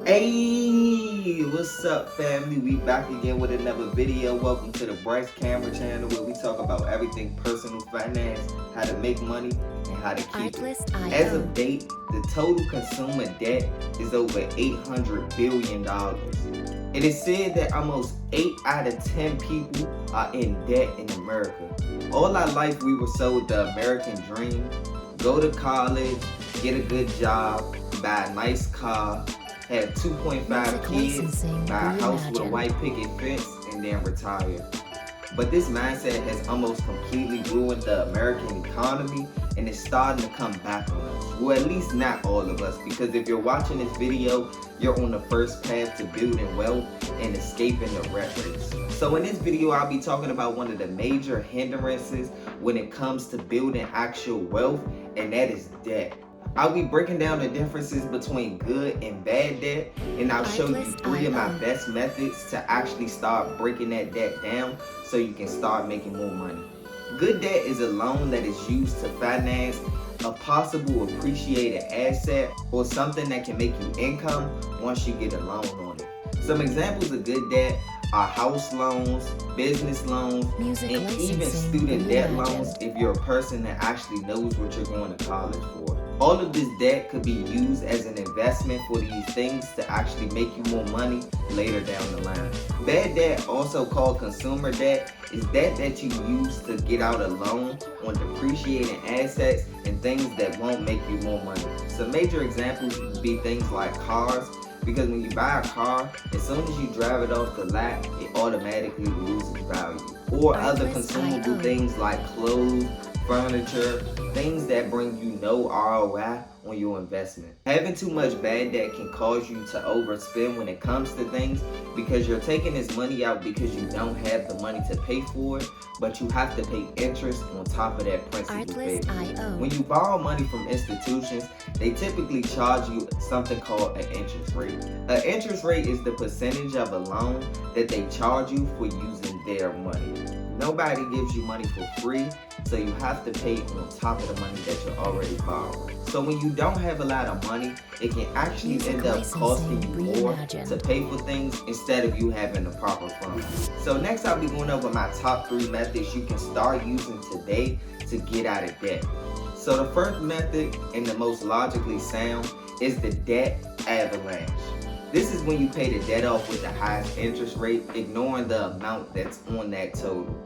Hey, what's up, family? We back again with another video. Welcome to the Bryce Camera channel, where we talk about everything personal finance, how to make money, and how to keep it. As of date, the total consumer debt is over $800 billion. It is said that almost 8 out of 10 people are in debt in America. All our life, we were sold the American dream: go to college, get a good job, buy a nice car, have 2.5 kids, buy a house with a white picket fence, and then retire. But this mindset has almost completely ruined the American economy, and it's starting to come back on us. Well, at least not all of us, because if you're watching this video, you're on the first path to building wealth and escaping the rat race. So in this video, I'll be talking about one of the major hindrances when it comes to building actual wealth, and that is debt. I'll be breaking down the differences between good and bad debt, and I'll show you 3 of my best methods to actually start breaking that debt down so you can start making more money. Good debt is a loan that is used to finance a possible appreciated asset or something that can make you income once you get a loan on it. Some examples of good debt are house loans, business loans, and even student debt loans if you're a person that actually knows what you're going to college for. All of this debt could be used as an investment for these things to actually make you more money later down the line. Bad debt, also called consumer debt, is debt that you use to get out a loan on depreciating assets and things that won't make you more money. Some major examples would be things like cars, because when you buy a car, as soon as you drive it off the lot, it automatically loses value. Or other consumable things like clothes, furniture, things that bring you no ROI on your investment. Having too much bad debt can cause you to overspend when it comes to things, because you're taking this money out because you don't have the money to pay for it, but you have to pay interest on top of that principal payment. When you borrow money from institutions, they typically charge you something called an interest rate. An interest rate is the percentage of a loan that they charge you for using their money. Nobody gives you money for free, so you have to pay on top of the money that you're already borrowing. So when you don't have a lot of money, it can actually end up costing you more to pay for things instead of you having the proper funds. So next I'll be going over my top 3 methods you can start using today to get out of debt. So the first method, and the most logically sound, is the debt avalanche. This is when you pay the debt off with the highest interest rate, ignoring the amount that's on that total.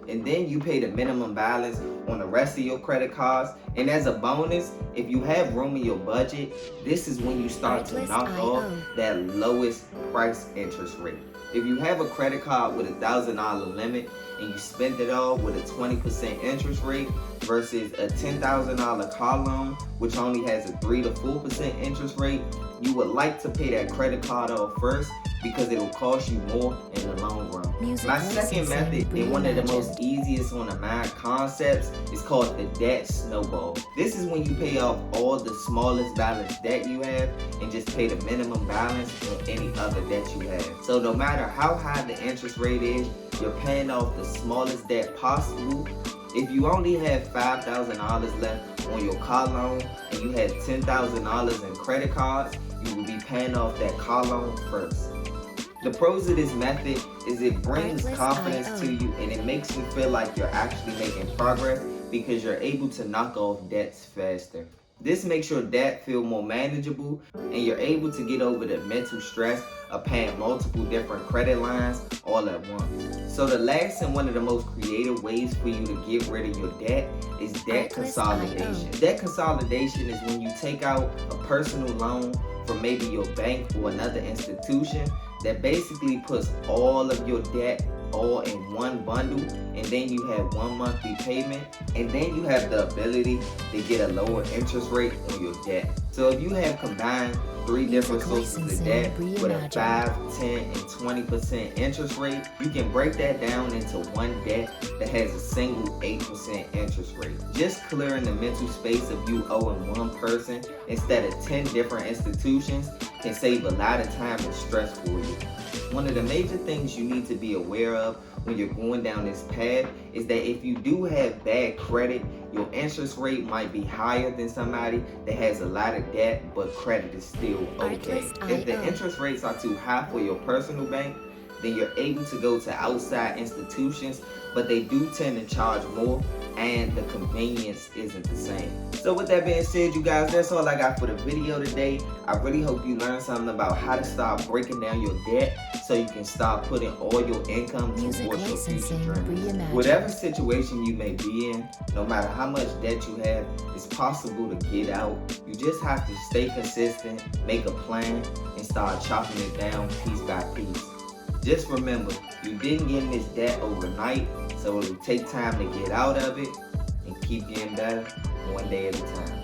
And then you pay the minimum balance on the rest of your credit cards. And as a bonus, if you have room in your budget, this is when you start to knock off that lowest price interest rate. If you have a credit card with $1,000 limit and you spend it all with a 20% interest rate versus a $10,000 car loan, which only has a 3 to 4% interest rate, you would like to pay that credit card off first, because it will cost you more in the long run. My second method, and one of the most easiest on the mind concepts, is called the debt snowball. This is when you pay off all the smallest balance debt you have and just pay the minimum balance on any other debt you have. So no matter how high the interest rate is, you're paying off the smallest debt possible. If you only have $5,000 left on your car loan and you had $10,000 in credit cards, you will be paying off that car loan first. The pros of this method is it brings confidence to you, and it makes you feel like you're actually making progress because you're able to knock off debts faster. This makes your debt feel more manageable, and you're able to get over the mental stress of paying multiple different credit lines all at once. So the last and one of the most creative ways for you to get rid of your debt is debt consolidation. Debt consolidation is when you take out a personal loan from maybe your bank or another institution that basically puts all of your debt all in one bundle, and then you have one monthly payment, and then you have the ability to get a lower interest rate on your debt. So if you have combined 3 different sources of debt with a 5, 10, and 20% interest rate, you can break that down into one debt that has a single 8% interest rate. Just clearing the mental space of you owing one person instead of 10 different institutions can save a lot of time and stress for you. One of the major things you need to be aware of when you're going down this path is that if you do have bad credit, your interest rate might be higher than somebody that has a lot of debt but credit is still okay. If the interest rates are too high for your personal bank, then you're able to go to outside institutions, but they do tend to charge more and the convenience isn't the same. So with that being said, you guys, that's all I got for the video today. I really hope you learned something about how to start breaking down your debt so you can start putting all your income towards your future dreams. Whatever situation you may be in, no matter how much debt you have, it's possible to get out. You just have to stay consistent, make a plan, and start chopping it down piece by piece. Just remember, you didn't get in this debt overnight, so it will take time to get out of it and keep getting better one day at a time.